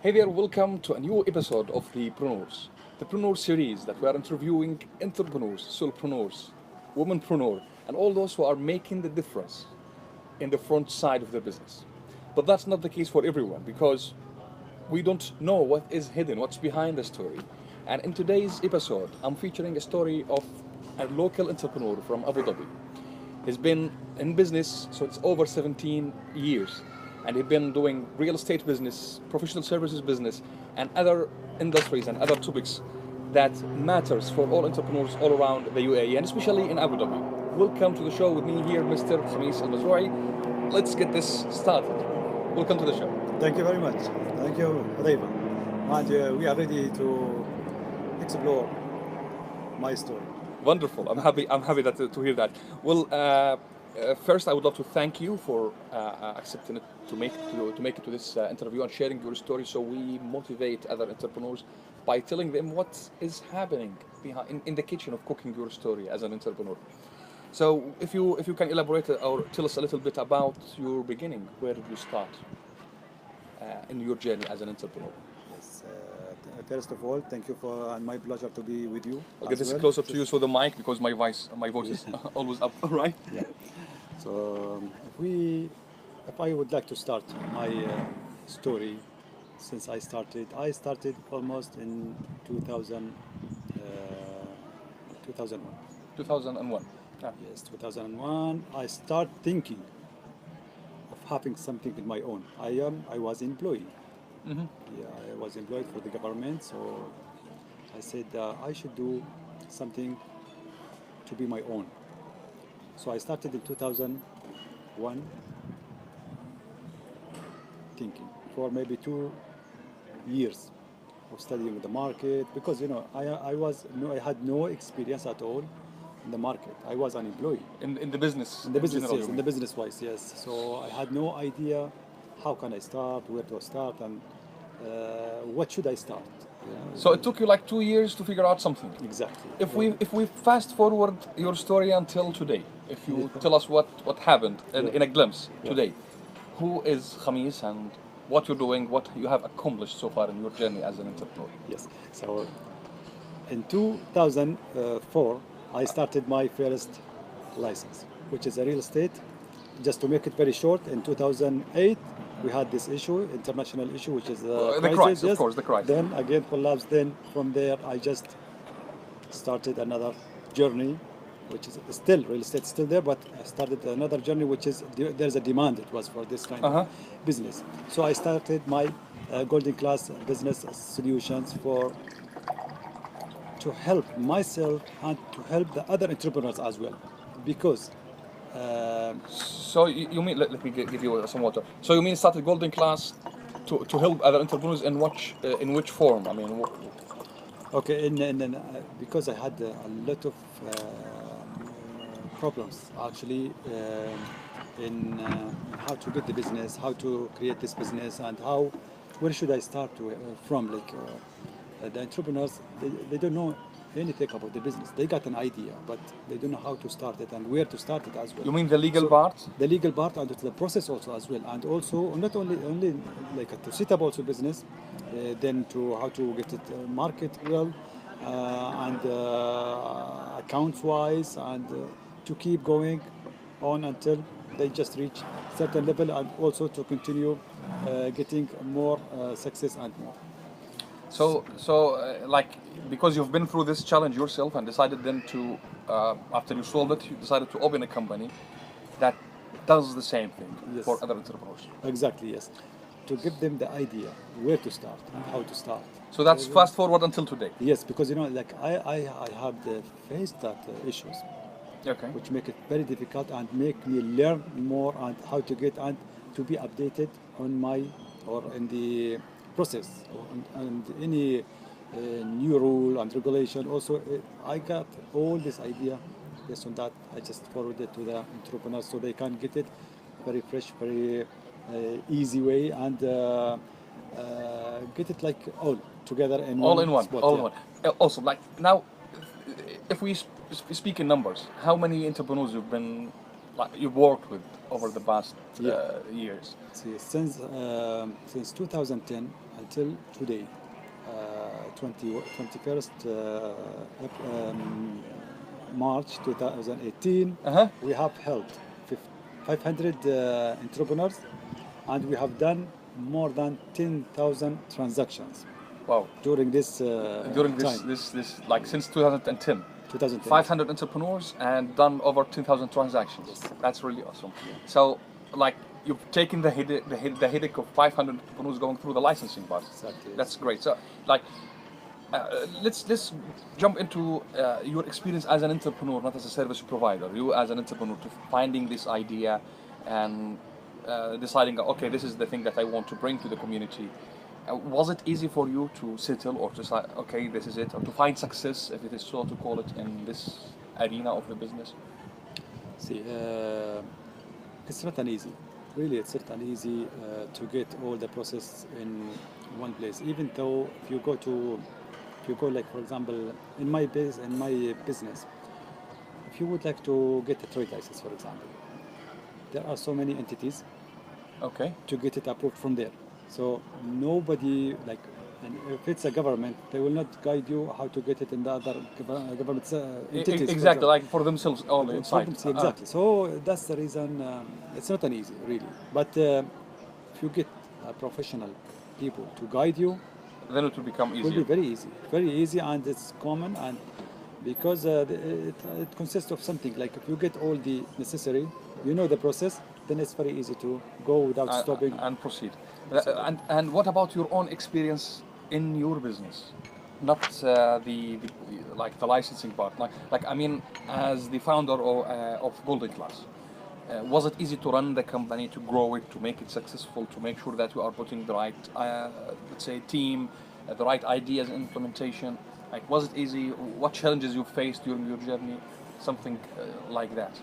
Hey there, welcome to a new episode of the Preneur series that we are interviewing entrepreneurs, solopreneurs, womenpreneur, and all those who are making the difference in the front side of their business. But that's not the case for everyone because we don't know what is hidden, what's behind the story. And in today's episode, I'm featuring a story of a local entrepreneur from Abu Dhabi. He's been in business, so it's over 17 years. And he's been doing real estate business, professional services business, and other industries and other topics that matters for all entrepreneurs all around the UAE, and especially in Abu Dhabi. Welcome to the show with me here, Mr. Khamis al-Mazroui. Let's get this started. Welcome to the show. Thank you very much. Thank you, Reva. And we are ready to explore my story. Wonderful. I'm happy. To hear that. Well, first, I would love to thank you for accepting it to make it to this interview and sharing your story. So we motivate other entrepreneurs by telling them what is happening in the kitchen of cooking your story as an entrepreneur. So if you can elaborate or tell us a little bit about your beginning, where did you start in your journey as an entrepreneur? Yes. First of all, thank you for and my pleasure to be with you. I'll get this closer to you so the mic because my voice is always up. Right? Yeah. So if I would like to start my story, since I started almost in 2001. 2001. Yeah. Yes, 2001. I start thinking of having something in my own. I was employee. Mm-hmm. Yeah, I was employed for the government, so I said I should do something to be my own. So I started in 2001 thinking for maybe 2 years of studying the market because I had no experience at all in the market. I was an employee In the business. in the business, general, yes, you in the mean. business wise, yes. So I had no idea how can I start, where to start, and what should I start. So it took you like 2 years to figure out something. Exactly. If we fast forward your story until today, if you tell us what happened in a glimpse today, who is Khamis and what you're doing, what you have accomplished so far in your journey as an entrepreneur. Yes. So in 2004, I started my first license, which is a real estate. Just to make it very short, in 2008, we had this issue, international issue, which is The crisis. crisis, of Yes. course, the crisis. Then again collapsed. Then from there, I just started another journey, which is still real estate, still there, but I started another journey, which is there's a demand. It was for this kind Uh-huh. of business. So I started my golden class business solutions to help myself and to help the other entrepreneurs as well, because. So you mean let me give you some water. So you mean started Golden Class to help other entrepreneurs in which form? I mean, Okay, because I had a lot of problems actually in how to get the business, how to create this business, and where should I start from? The entrepreneurs, they don't know anything about the business. They got an idea, but they don't know how to start it and where to start it as well. you mean the legal So, part? the legal part and the process also as well, and also not only like to set up also business, then to how to get it market well, and accounts wise, and to keep going on until they just reach certain level, and also to continue getting more success and more. So like because you've been through this challenge yourself and decided then to after you solved it, you decided to open a company that does the same thing Yes. for other entrepreneurs. Exactly, yes. To give them the idea where to start and how to start. So that's fast forward until today. Yes, because like I have faced that issues, Okay. which make it very difficult and make me learn more and how to get and to be updated on my or in the process and any new rule and regulation. Also, I got all this idea. Based on that, I just forwarded to the entrepreneurs so they can get it very fresh, very easy way, and get it like all together in All one in one. spot. All in yeah. one. Also, like now, if we speak in numbers, how many entrepreneurs you've worked with over the past Yeah. years? See, since 2010, I until today, 21st March 2018, Uh-huh. we have helped 500 entrepreneurs, and we have done more than 10,000 transactions Wow. during this During this, time, this like since 2010. 2010. 500 entrepreneurs and done over 10,000 transactions. Yes. That's really awesome. So, like, you've taken the headache of 500 entrepreneurs going through the licensing part. Exactly. That's great. So, like, let's jump into your experience as an entrepreneur, not as a service provider. You as an entrepreneur, to finding this idea and deciding, okay, this is the thing that I want to bring to the community. Was it easy for you to settle or to say, okay, this is it, or to find success, if it is so to call it, in this arena of the business? See, it's not an easy. Really, it's not an easy to get all the process in one place. Even though if you go like for example, in my business, if you would like to get a trade license, for example, there are so many entities Okay. to get it approved from there. So nobody like, and if it's a government, they will not guide you how to get it in the other government entities. for Exactly, example. like for themselves only For inside. them, exactly. So that's the reason it's not an easy, really. But if you get professional people to guide you, Then it will become it will easier. be very easy, and it's common. And because it consists of something like if you get all the necessary, you know the process, then it's very easy to go without stopping. And proceed. And what about your own experience in your business? Not like the licensing part. Like I mean, as the founder of Golden Class, was it easy to run the company, to grow it, to make it successful, to make sure that you are putting the right, let's say, team, the right ideas and implementation? Like, was it easy? What challenges you faced during your journey? Something like that.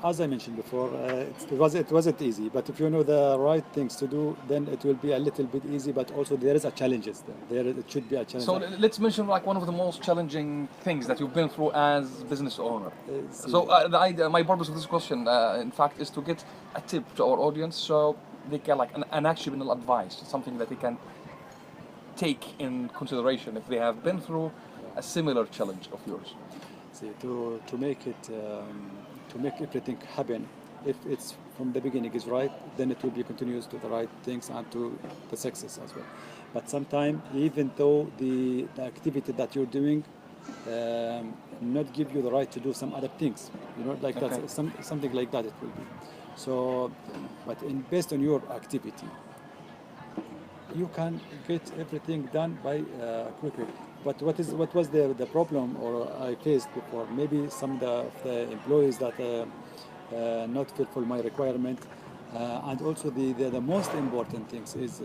As I mentioned before, it wasn't easy. But if you know the right things to do, then it will be a little bit easy. But also there is a challenges there. It should be a challenge. So let's mention like one of the most challenging things that you've been through as business owner. So the idea, my purpose of this question, in fact, is to get a tip to our audience, so they can like an actionable advice, something that they can take in consideration if they have been through a similar challenge of yours. See, to make it to make everything happen, if it's from the beginning is right, then it will be continuous to the right things and to the success as well. But sometimes, even though the activity that you're doing not give you the right to do some other things, you know, like Okay. that, something like that it will be. So, but based on your activity, you can get everything done by quickly. But what was the problem or I faced before? Maybe some of the employees that not fulfill my requirement, and also the most important things is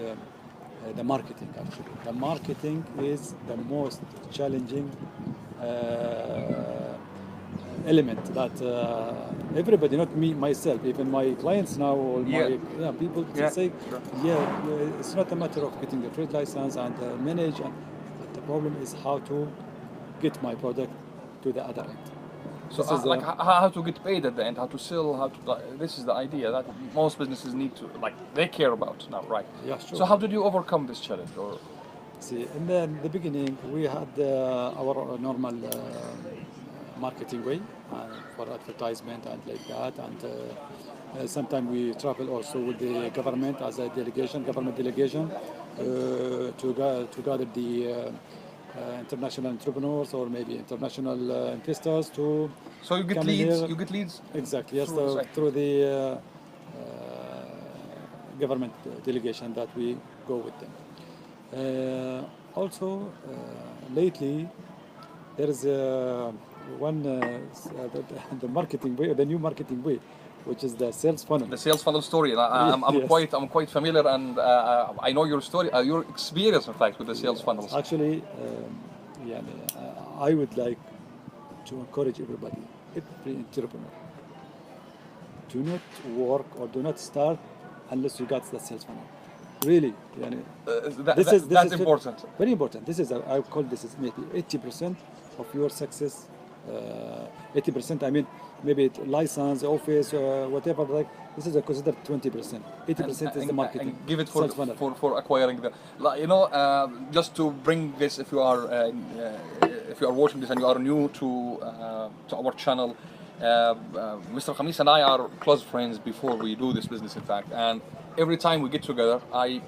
the marketing. Actually, the marketing is the most challenging element that everybody, not me myself, even my clients now, or my people say, it's not a matter of getting the trade license and manage. But the problem is how to get my product to the other end. So like how to get paid at the end, how to sell, how to this is the idea that most businesses need to like they care about now, right? Yeah, sure. So how did you overcome this challenge? Or see, in the beginning, we had our normal marketing way for advertisement and like that, and sometimes we travel also with the government as a government delegation to gather the international entrepreneurs or maybe international investors to. so you get come leads. here. You get leads. Exactly, yes, through the site. through the government delegation that we go with them. Also, lately, there is the marketing way, the new marketing way, which is the sales funnel. The sales funnel story. I'm Yes. quite familiar, and I know your story, your experience, in fact, with the sales funnels. Actually, I would like to encourage everybody, every entrepreneur, do not work or do not start unless you got the sales funnel. Really, That's important. Very important. This is I would call this is maybe 80% of your success 80%. I mean, maybe license, office, whatever. Like this is considered 20%. 80% is the marketing. And give it sales funnel. for acquiring the, like, just to bring this, if you are watching this and you are new to our channel, Mr. Khamis and I are close friends before we do this business, in fact, and every time we get together, I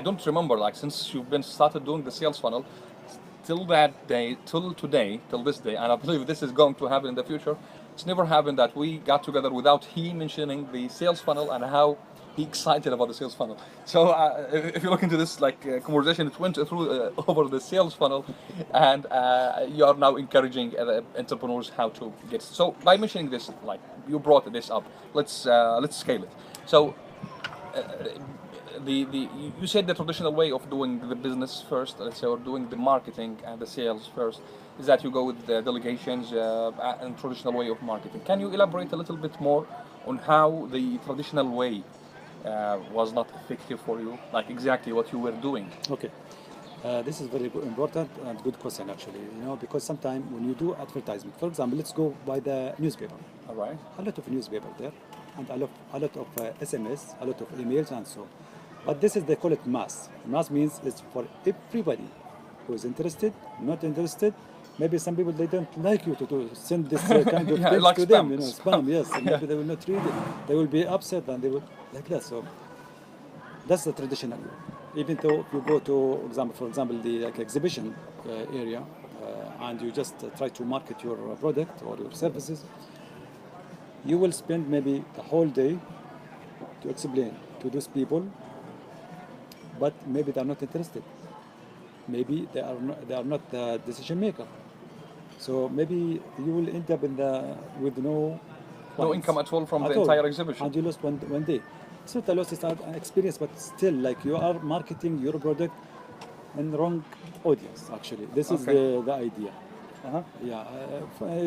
don't remember, like, since you've been started doing the sales funnel till that day, till today, till this day, and I believe this is going to happen in the future. It's never happened that we got together without he mentioning the sales funnel and how he excited about the sales funnel. So if you look into this conversation, it went through over the sales funnel, and you are now encouraging entrepreneurs how to get. So by mentioning this, like, you brought this up, let's scale it. So. You said the traditional way of doing the business first, let's say, or doing the marketing and the sales first, is that you go with the delegations and traditional way of marketing. Can you elaborate a little bit more on how the traditional way was not effective for you, like exactly what you were doing? Okay. This is very important and good question, actually. Because sometimes when you do advertisement, for example, let's go by the newspaper. All right. A lot of newspaper there, and a lot of SMS, a lot of emails, and so on. But this is, they call it mass. Mass means it's for everybody who is interested, not interested. Maybe some people, they don't like you to send this kind of Yeah, things like to spam. them. Spam, yes. And maybe they will not read it. They will be upset and they will like that. So that's the traditional way. Even though if you go to, for example, the exhibition area, and you just try to market your product or your services, you will spend maybe the whole day to explain to those people, but maybe they are not interested. Maybe they are not the decision maker. So maybe you will end up with no income at all from at the all. entire exhibition. And you lost one day. It's not a loss, it's an experience, but still, like, you are marketing your product in the wrong audience, actually. This is Okay. the idea. Yeah,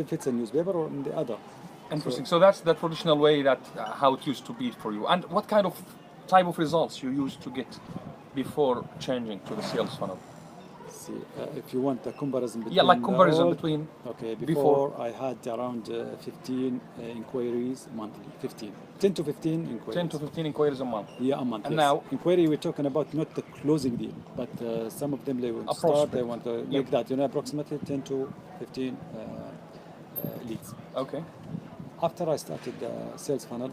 if it's a newspaper or in the other. Interesting. So that's the traditional way, that how it used to be for you. And what kind of type of results you used to get before changing to the sales funnel? See, if you want a comparison between... Yeah, like comparison all, between... Okay, before I had around 15 inquiries monthly. 10 to 15 inquiries. 10 to 15 inquiries a month. Yeah, a month. And yes. now... Inquiry, we're talking about not the closing deal, but some of them, they will start, they want to make that, approximately 10 to 15 leads. Okay. After I started the sales funnel,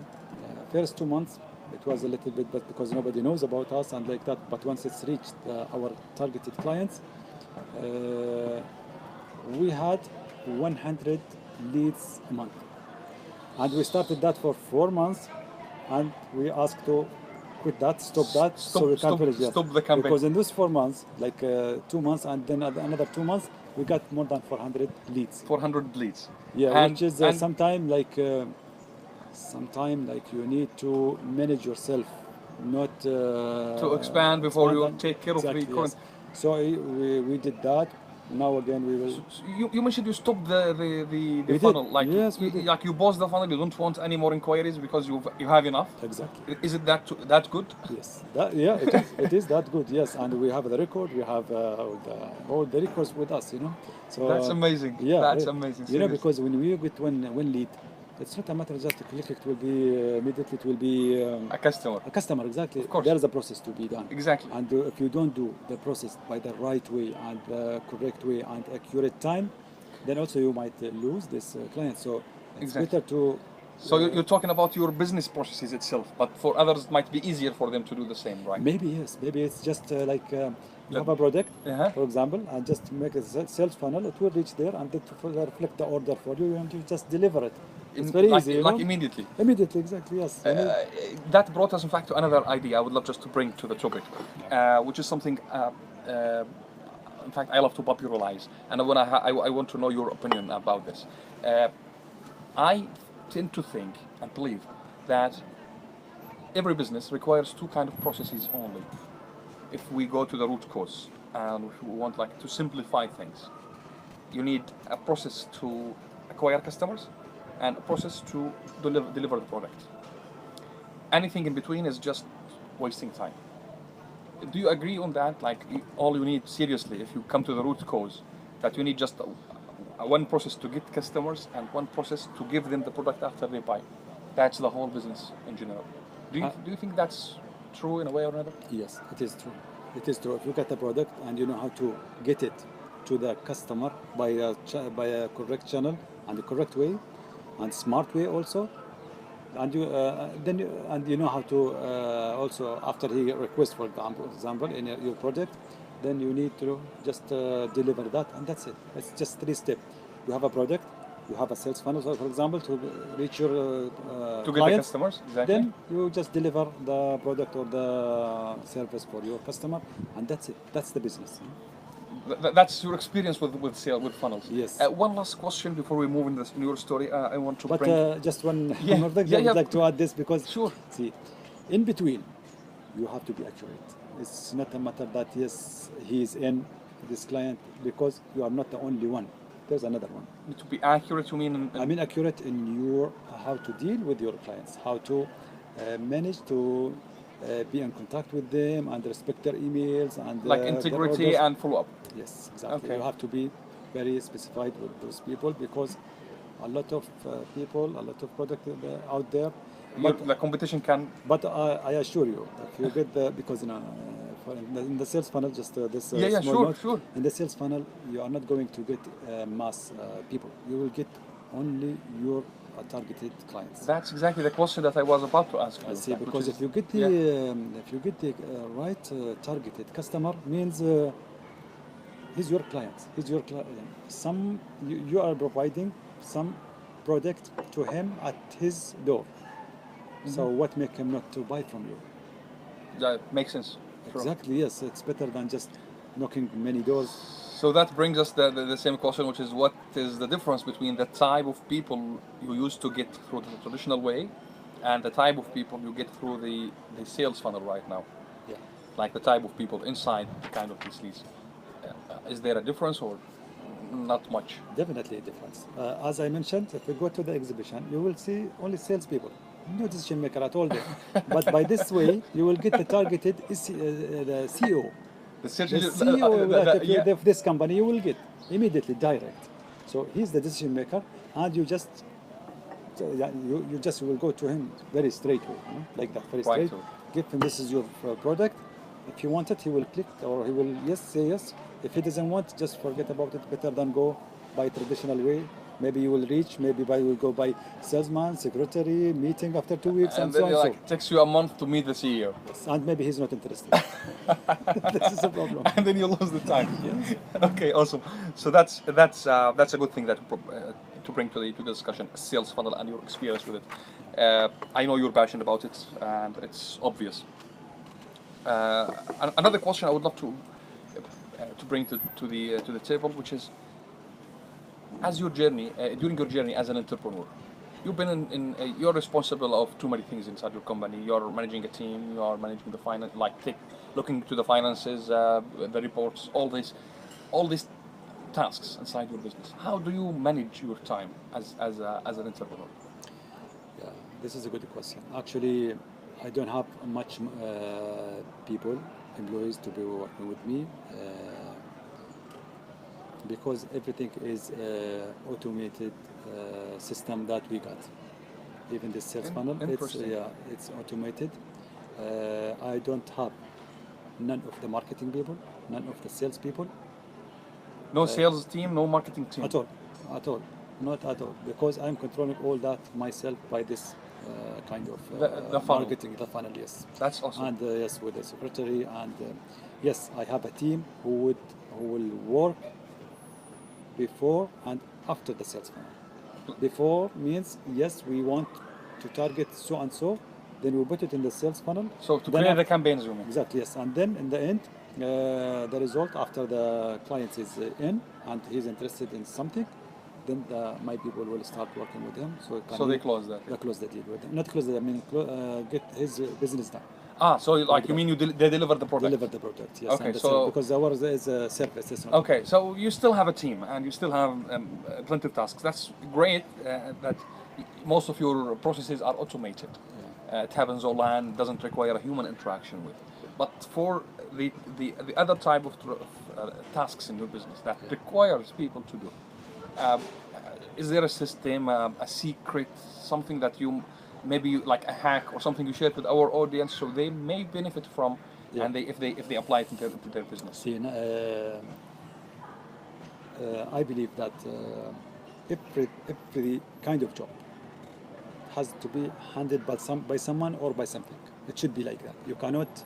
first 2 months, it was a little bit, but because nobody knows about us and like that. But once it's reached our targeted clients, we had 100 leads a month. And we started that for 4 months, and we asked to quit that, stop that, so we can finish that. Stop the campaign. Because in those 4 months, like 2 months and then another 2 months, we got more than 400 leads. 400 leads. Yeah, which is sometime like you need to manage yourself, not to expand before you take care of the current. Yes. So we did that. Now again we will. You mentioned you stopped the We funnel. did. Like, Yes, we did. like you paused the funnel. You don't want any more inquiries because you have enough. Exactly. Is it that good? Yes. Yeah, it is. It is that good. Yes, and we have the record. We have all the records with us. So That's amazing. Yeah, That's amazing. You know, because when we get one lead, it's not a matter of just to click. It will be immediately. It will be A customer. a customer. Exactly. Of course. There is a process to be done. Exactly. And if you don't do the process by the right way and the correct way and accurate time, then also you might lose this client. So it's Exactly. better to. So you're talking about your business processes itself, but for others it might be easier for them to do the same, right? Maybe yes. Maybe it's just like you have a product, for example, and just make a sales funnel. It will reach there and it will reflect the order for you, and you just deliver it. It's very easy. Like immediately. Immediately, exactly. Yes. That brought us, in fact, to another idea I would love just to bring to the topic, which is something, in fact, I love to popularize, and I want to know your opinion about this. I tend to think and believe that every business requires two kind of processes only. If we go to the root cause and if we want to simplify things, you need a process to acquire customers and a process to deliver the product. Anything in between is just wasting time. Do you agree on that? Like, all you need, seriously, if you come to the root cause, that you need just one process to get customers and one process to give them the product after they buy. That's the whole business in general. Do you think that's true in a way or another? Yes, it is true. It is true. If you get a product and you know how to get it to the customer by a correct channel and the correct way and smart way also, and you know how to also after he requests for example in your project, then you need to just deliver that, and that's it. It's just 3 steps. You have a product, you have a sales funnel, so for example, to reach your To get the clients. customers, exactly. Then you just deliver the product or the service for your customer, and that's it. That's the business. That's your experience with sale with funnels. Yes. One last question before we move in your story. I want to But bring. just one Yeah, more thing, yeah, I yeah. would like to add this because Sure. see, in between, you have to be accurate. It's not a matter that yes, he is in this client because you are not the only one. There's another one. To be accurate, you mean? I mean accurate in your how to deal with your clients, how to manage to be in contact with them and respect their emails and like their integrity orders. and follow up. Yes, exactly. Okay. You have to be very specified with those people because a lot of people, a lot of product out there. The competition can. But I assure you, if you get the because in the sales funnel, just this Yeah, small sure, note, sure. in the sales funnel, you are not going to get mass people. You will get only your targeted clients. That's exactly the question that I was about to ask you. I see, which because is- if you get the yeah. if you get the right targeted customer means he's your client. He's your client. You are providing some product to him at his door. So what make him not to buy from you? That makes sense. Sure. Exactly. Yes, it's better than just knocking many doors. So that brings us the same question, which is what is the difference between the type of people you used to get through the traditional way and the type of people you get through the sales funnel right now? Yeah. Like the type of people inside kind of these leads. Is there a difference or not much? Definitely a difference. As I mentioned, if you go to the exhibition, you will see only salespeople, no decision maker at all there. But by this way, you will get the targeted the CEO. The sales The CEO of this company, you will get immediately direct. So he's the decision maker, and you just you just will go to him very straight way, like that, very Right. straight. Give him this is your product. If you want it, he will click or he will say yes. If he doesn't want, just forget about it. Better than go by traditional way. Maybe you will reach. Maybe you will go by salesman, secretary, meeting after 2 weeks, and then so on. like, it takes you a month to meet the CEO. And maybe he's not interested. This is a problem. And then you lose the time. Okay, awesome. So that's a good thing that to bring to the discussion, sales funnel and your experience with it. I know you're passionate about it, and it's obvious. Another question I would love to bring to the table, which is, as your journey during your journey as an entrepreneur, you've been you're responsible of too many things inside your company. You're managing a team. You are managing the finance, looking to the finances, the reports, all these tasks inside your business. How do you manage your time as an entrepreneur? Yeah, this is a good question. Actually, I don't have much employees to be working with me because everything is automated system that we got. Even the sales funnel, it's automated. I don't have none of the marketing people, none of the sales people. No sales team, no marketing team. At all, not at all, because I'm controlling all that myself by this kind of the funnel. marketing, the funnel, yes. That's awesome. And yes, with the secretary, and yes, I have a team who will work before and after the sales funnel. Before means yes, we want to target so and so, then we put it in the sales funnel. So to create the campaigns, you mean? Exactly, yes, and then in the end, the result after the client is in and he's interested in something, then my people will start working with him. So they close that. They close the deal with him. Not close the, I mean get his business done. So like you mean they deliver the product? Deliver the product, yes. Okay, so because ours is a service. It's not okay, so you still have a team and you still have plenty of tasks. That's great that most of your processes are automated. It happens online, doesn't require a human interaction with. But for the other type of tasks in your business that requires people to do, Um, is there a system, a secret, something that you maybe like a hack or something you shared with our audience so they may benefit from, Yeah. and if they apply it into their business? See, I believe that every kind of job has to be handled by someone or by something. It should be like that. You cannot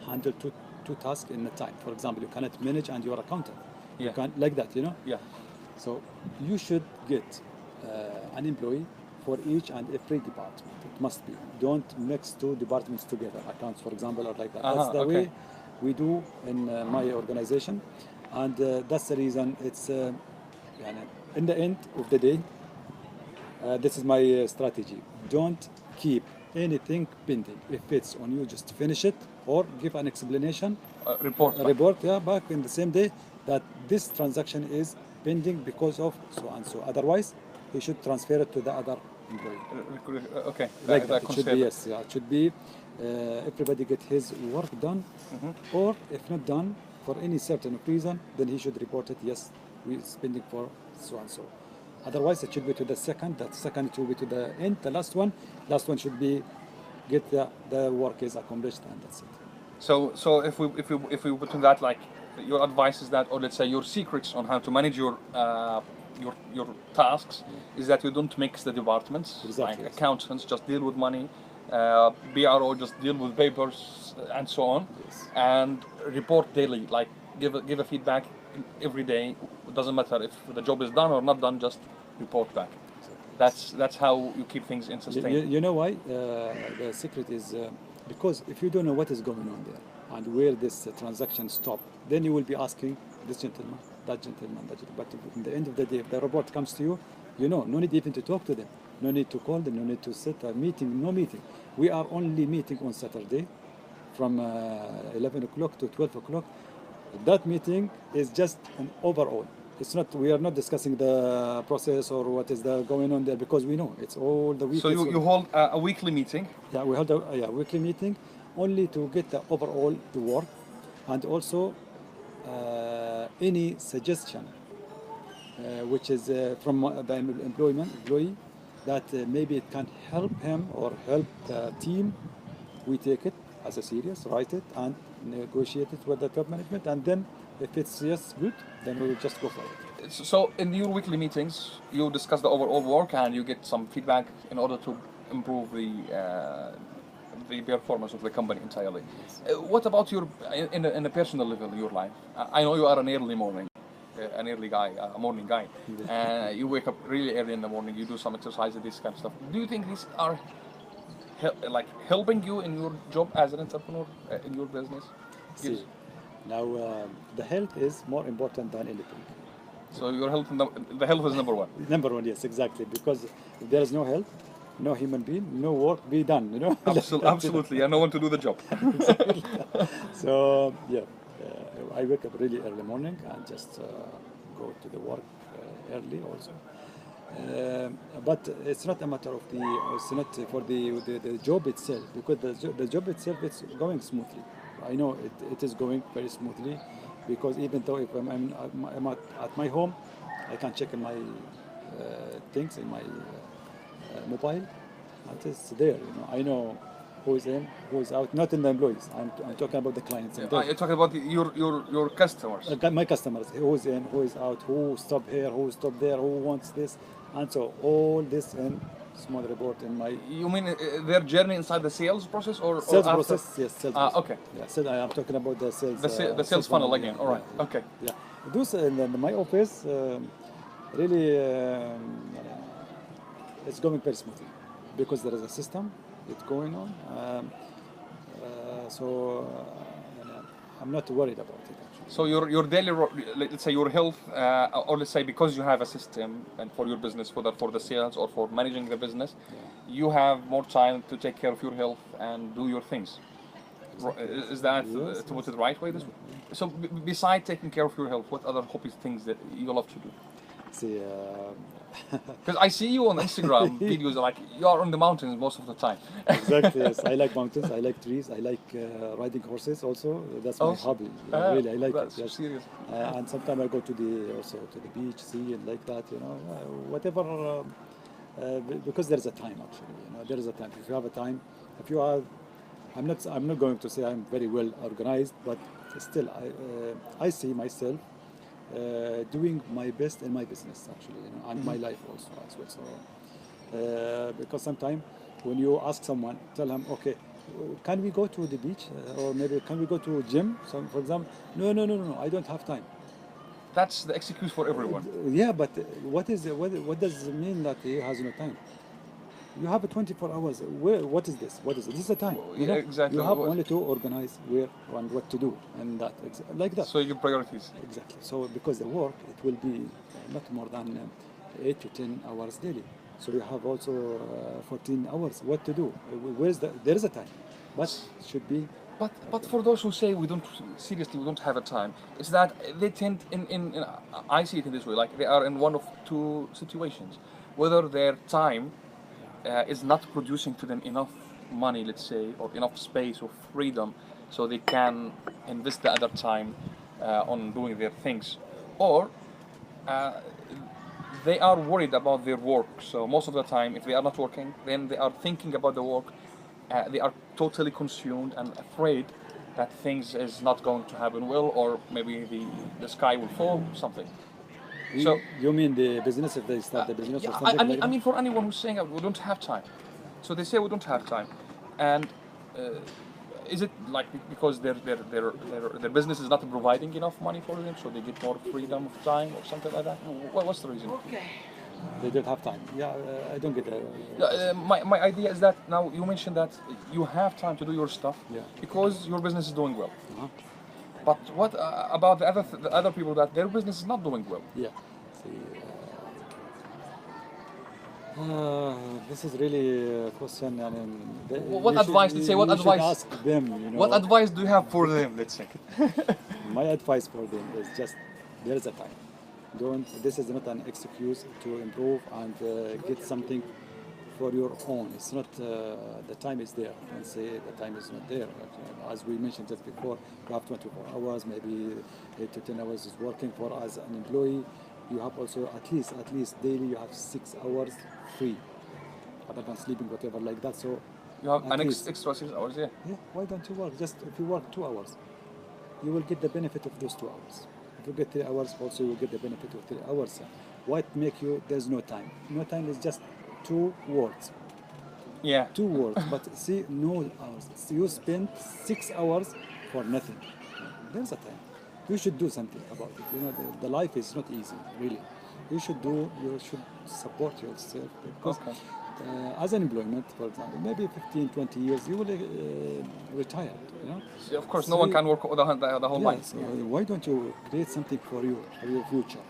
handle two tasks in a time. For example, you cannot manage and you're accountant. Yeah. You can't like that, you know. Yeah. So you should get an employee for each and every department. It must be. Don't mix two departments together. Accounts, for example, or like that. That's the way we do in my organization, and that's the reason it's. يعني, in the end of the day, this is my strategy. Don't keep anything pending. If it's on you, just finish it or give an explanation. Report. A report, yeah, back in the same day that this transaction is pending because of so and so. Otherwise, he should transfer it to the other employee. Okay. Like that. It should be, yes, yeah. It should be everybody get his work done, or if not done for any certain reason, then he should report it. Yes, we're spending for so and so. Otherwise, it should be to the second. That second it will be to the end. The last one should be get the work is accomplished, and that's it. So if we put in that, like, your advice is that, or let's say your secrets on how to manage your tasks is that you don't mix the departments. Exactly, Like yes. accountants just deal with money, BRO just deal with papers and so on, Yes. and report daily. Like give a feedback every day. It doesn't matter if the job is done or not done. Just report back. That's how you keep things in sustain. You know why? The secret is because if you don't know what is going on there and where this transaction stop, then you will be asking this gentleman, that gentleman, that gentleman. But in the end of the day, if the report comes to you, you know, no need even to talk to them, no need to call them, no need to set a meeting, no meeting. We are only meeting on Saturday from 11 o'clock to 12 o'clock. That meeting is just an overall. It's not. We are not discussing the process or what is going on there because we know it's all the week. So you hold a weekly meeting. Yeah, we hold a weekly meeting only to get the overall the work, and also any suggestion which is from the employee that maybe it can help him or help the team. We take it as a serious, write it, and negotiate it with the top management, and then if it's yes good, then we will just go for it. So in your weekly meetings, you discuss the overall work and you get some feedback in order to improve the performance of the company entirely. What about your in a personal level, your life? I know you are an early guy, a morning guy. You wake up really early in the morning. You do some exercise, this kind of stuff. Do you think these are helping you in your job as an entrepreneur in your business? See, now the health is more important than anything. So your health, the health is number one. Number one, yes, exactly. Because if there is no health, no human being, no work be done. You know. Absolutely, and no one to do the job. So yeah, I wake up really early morning and just go to the work early also. But it's not a matter of it's not for the job itself, because the job itself it's going smoothly. I know it is going very smoothly, because even though if I'm at my home, I can check in my things in my mobile. It is there, you know. I know who is in, who is out. Not in the employees. I'm talking about the clients. You're talking about your customers. My customers. Who is in, who is out, who stopped here, who stopped there, who wants this, and so all this in small report in my. You mean their journey inside the sales process or sales after? process? Yes, sales process. Okay. Yeah, I am talking about the sales. The sales funnel again. All right. Yeah, Okay. Yeah, those in my office really it's going very smoothly because there is a system. It's going on. I'm not worried about it. Actually. So your daily, let's say your health, or let's say because you have a system and for your business, whether for the sales or for managing the business, you have more time to take care of your health and do your things. Is that Yes, to put it the right way? This way? So besides taking care of your health, what other hobbies, things that you love to do? see. Because I see you on Instagram videos like you are on the mountains most of the time. Exactly. Yes, I like mountains. I like trees. I like riding horses. Also, that's my Also, hobby. Really, I like it. that's Yes. serious. And sometimes I go to the also to the beach, sea, and like that. Whatever. Because there is a time actually. There is a time. If you have a time, if you have, I'm not going to say I'm very well organized, but still, I see myself doing my best in my business actually, and my life also as well. So because sometimes when you ask someone, tell him, okay, can we go to the beach or maybe can we go to gym? So for example, no, I don't have time. That's the excuse for everyone. Yeah, but what does it mean that he has no time? You have a 24 hours. What is this? What is it? This is a time. Well, yeah, exactly. You have only to organize where and what to do, and that like that. So your priorities. Exactly. So because the work, it will be not more than 8 to 10 hours daily. So you have also 14 hours. What to do? There is a time, but it should be. But for those who say we don't have a time, it's that they tend in I see it in this way, like they are in one of two situations, whether their time is not producing to them enough money, let's say, or enough space or freedom, so they can invest the other time on doing their things, or uh, they are worried about their work. So most of the time, if they are not working, then they are thinking about the work. They are totally consumed and afraid that things is not going to happen well, or maybe the sky will fall, something. So You mean the business if they start the business or yeah, something I like mean, I that? mean, for anyone who's saying we don't have time, so they say we don't have time, and is it like because their business is not providing enough money for them, so they get more freedom of time or something like that? What's the reason? They don't have time. Yeah, I don't get that. My idea is that now you mentioned that you have time to do your stuff Yeah. because your business is doing well. Uh-huh. But what about the other people that their business is not doing well? Yeah. See, this is really a question. I mean, What advice? Let's say what you should advice? ask them. What advice do you have for them? Let's say. My advice for them is just there is a time. Don't. This is not an excuse to improve and get something for your own. It's not. The time is there. Don't say the time is not there. As we mentioned just before, you have 24 hours, maybe 8 to 10 hours is working for as an employee. You have also at least daily you have 6 hours free, other than sleeping, whatever like that. So You have at an least- extra 6 hours, yeah. yeah, why don't you work? Just if you work 2 hours, you will get the benefit of those 2 hours. If you get 3 hours, also you will get the benefit of 3 hours. What make you? There's no time. No time is just 2 words. Yeah. 2 words. But see, no hours. So you spend 6 hours for nothing. There's a time. You should do something about it. The life is not easy, really. You should support yourself because Okay. as an employment, for example, maybe 15, 20 years, you will retire. Yeah, of course, no So one can work the whole night. Yes, why don't you create something for your future?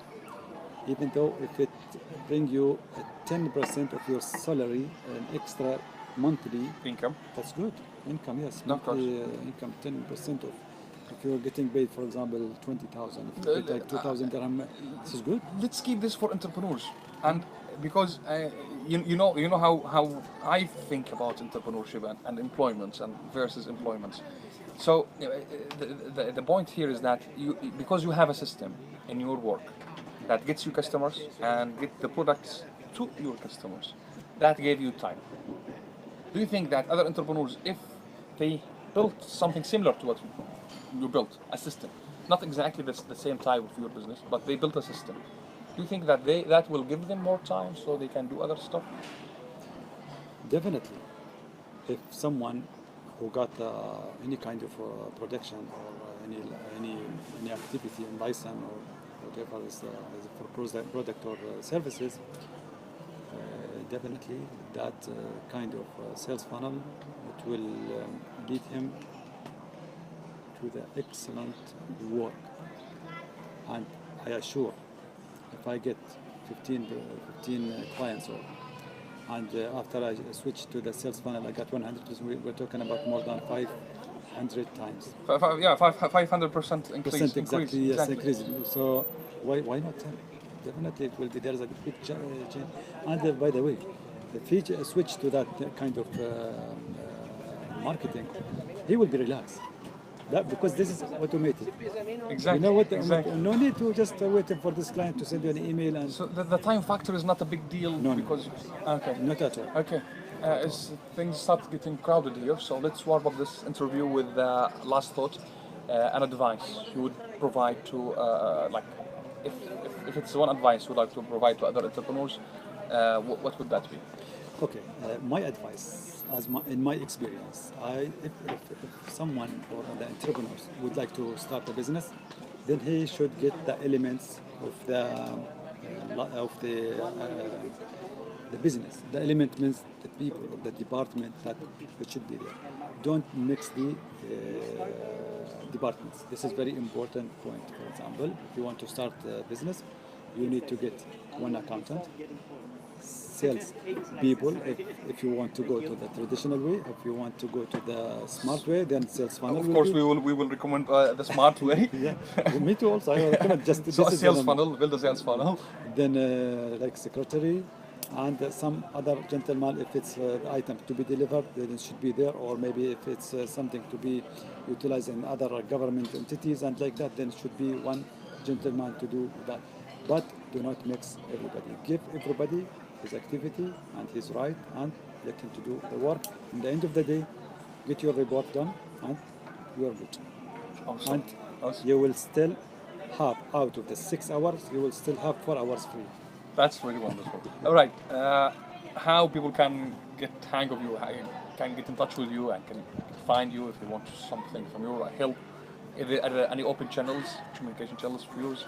Even though if it bring you 10% of your salary, an extra monthly, Income. that's good. Income, yes. No, of course. Monthly income, 10% of. If you're getting paid, for example, 20,000, if you get like 2,000 dirham, this is good. Let's keep this for entrepreneurs, and because you know how I think about entrepreneurship and employments and versus employments. So the point here is that because you have a system in your work that gets you customers and get the products to your customers, that gave you time. Do you think that other entrepreneurs, if they built something similar to what you built, a system, not exactly the same type of your business, but they built a system, do you think that that will give them more time so they can do other stuff? Definitely. If someone who got any kind of production or any activity in license or whatever is for product or services, definitely that kind of sales funnel, it will lead him to the excellent work. And I assure, if I get 15 clients and after I switch to the sales funnel, I got 100%. We're talking about more than 500 times. 500% increase. Exactly, yes, increase. So why not 10? definitely it will be there is a big change. And by the way, if he switch to that kind of marketing, he will be relaxed. That because this is automated. Exactly. You know what? Exactly. No need to just wait for this client to send you an email and So the time factor is not a big deal No, no. because okay. not at all. Okay. As things start getting crowded here, so let's wrap up this interview with last thought, an advice you would provide to, like, if it's one advice you would like to provide to other entrepreneurs, what would that be? Okay, my advice, in my experience, if someone or the entrepreneurs would like to start a business, then he should get the elements of the business. The element means the people, the department that it should be there. Don't mix the departments. This is very important point. For example, if you want to start a business, you need to get one accountant, sales people if you want to go to the traditional way. If you want to go to the smart way, then sales funnel. Of course, we will recommend the smart way. Yeah, me too. Also, I recommend just So a this is sales an- funnel, build a sales funnel. Then like secretary and some other gentleman. If it's the item to be delivered, then it should be there. Or maybe if it's something to be utilized in other government entities and like that, then it should be one gentleman to do that. But do not mix everybody. Give everybody his activity and his right and let him to do the work. In the end of the day, get your report done and you are good. Awesome. And Awesome. you will still have, out of the 6 hours, you will still have 4 hours free. That's really wonderful. All right, how people can get hang of you, how can get in touch with you, and can find you if they want something from you, or help. Are there any open channels, communication channels for yours?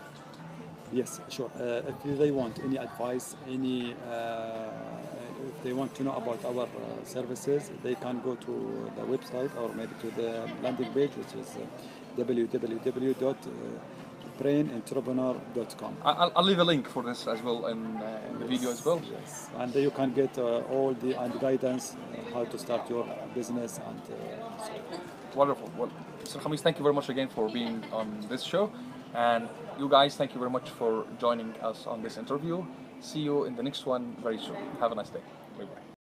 Yes, sure. If they want any advice, if they want to know about our services, they can go to the website or maybe to the landing page, which is www.brainentrepreneur.com. I'll leave a link for this as well in the video as well. Yes, and you can get all the guidance how to start your business and so. Wonderful. Well, Mr. Khamis, thank you very much again for being on this show. And you guys, thank you very much for joining us on this interview. See you in the next one very soon. Have a nice day. Bye-bye.